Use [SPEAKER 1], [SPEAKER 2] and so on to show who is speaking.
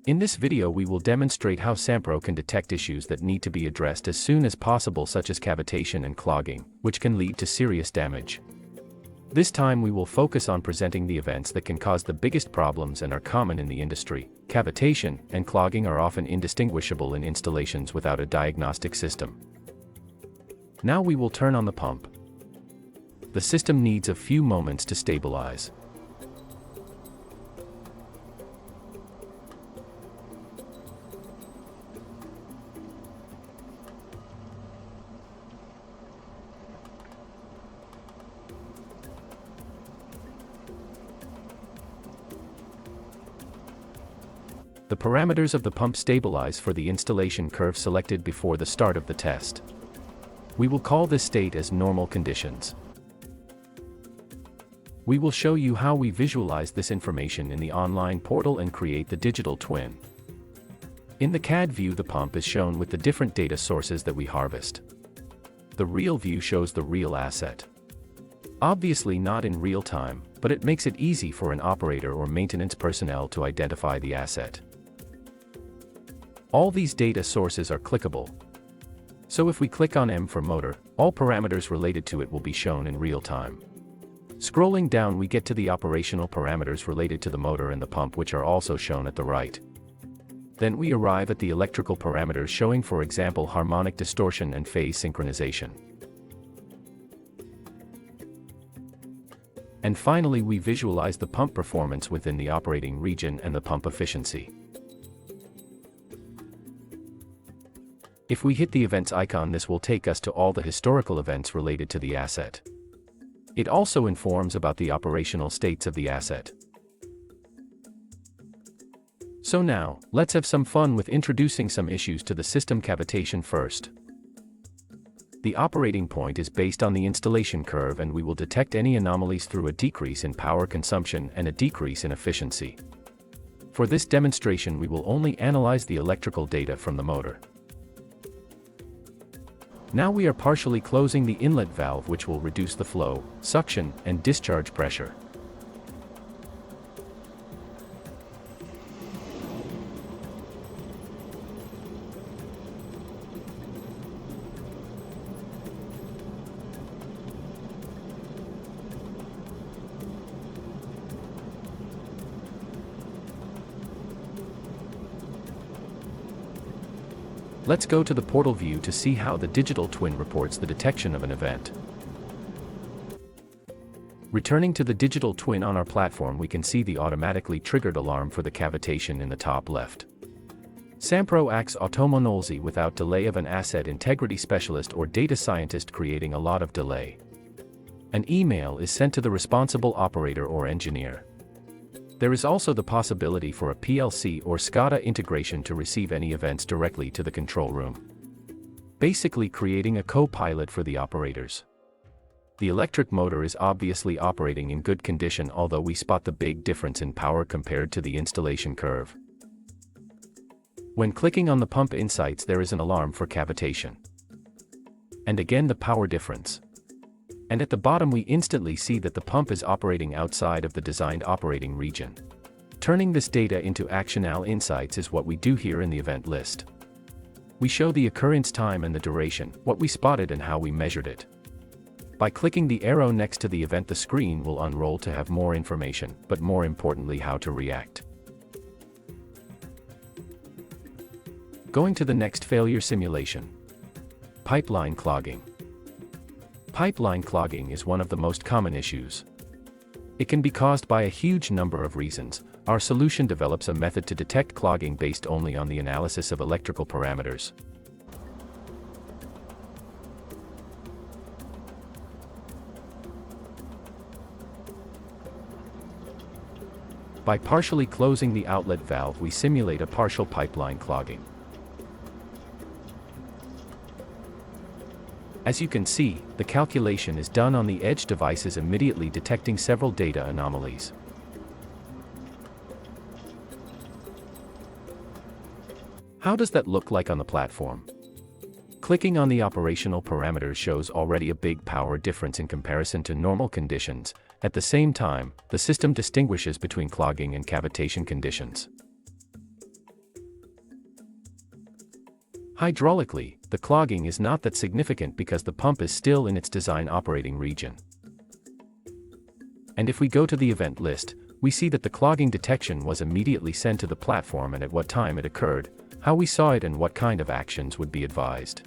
[SPEAKER 1] In this video we will demonstrate how SAMPRO can detect issues that need to be addressed as soon as possible, such as cavitation and clogging, which can lead to serious damage. This time we will focus on presenting the events that can cause the biggest problems and are common in the industry. Cavitation and clogging are often indistinguishable in installations without a diagnostic system. Now we will turn on the pump. The system needs a few moments to stabilize. The parameters of the pump stabilize for the installation curve selected before the start of the test. We will call this state as normal conditions. We will show you how we visualize this information in the online portal and create the digital twin. In the CAD view, the pump is shown with the different data sources that we harvest. The real view shows the real asset. Obviously not in real time, but it makes it easy for an operator or maintenance personnel to identify the asset. All these data sources are clickable. So if we click on M for motor, all parameters related to it will be shown in real time. Scrolling down, we get to the operational parameters related to the motor and the pump, which are also shown at the right. Then we arrive at the electrical parameters showing, for example, harmonic distortion and phase synchronization. And finally we visualize the pump performance within the operating region and the pump efficiency. If we hit the events icon, this will take us to all the historical events related to the asset. It also informs about the operational states of the asset. So now, let's have some fun with introducing some issues to the system cavitation first. The operating point is based on the installation curve, and we will detect any anomalies through a decrease in power consumption and a decrease in efficiency. For this demonstration we will only analyze the electrical data from the motor. Now we are partially closing the inlet valve, which will reduce the flow, suction, and discharge pressure. Let's go to the portal view to see how the digital twin reports the detection of an event. Returning to the digital twin on our platform, we can see the automatically triggered alarm for the cavitation in the top left. SAMPRO acts autonomously without delay of an asset integrity specialist or data scientist, creating a lot of delay. An email is sent to the responsible operator or engineer. There is also the possibility for a PLC or SCADA integration to receive any events directly to the control room, basically creating a co-pilot for the operators. The electric motor is obviously operating in good condition, although we spot the big difference in power compared to the installation curve. When clicking on the pump insights, there is an alarm for cavitation. And again the power difference. And at the bottom we instantly see that the pump is operating outside of the designed operating region. Turning this data into actionable insights is what we do here in the event list. We show the occurrence time and the duration, what we spotted and how we measured it. By clicking the arrow next to the event, the screen will unroll to have more information, but more importantly how to react. Going to the next failure simulation. Pipeline clogging. Pipeline clogging is one of the most common issues. It can be caused by a huge number of reasons. Our solution develops a method to detect clogging based only on the analysis of electrical parameters. By partially closing the outlet valve, we simulate a partial pipeline clogging. As you can see, the calculation is done on the edge devices, immediately detecting several data anomalies. How does that look like on the platform? Clicking on the operational parameters shows already a big power difference in comparison to normal conditions. At the same time, the system distinguishes between clogging and cavitation conditions. Hydraulically, the clogging is not that significant because the pump is still in its design operating region. And if we go to the event list, we see that the clogging detection was immediately sent to the platform and at what time it occurred, how we saw it and what kind of actions would be advised.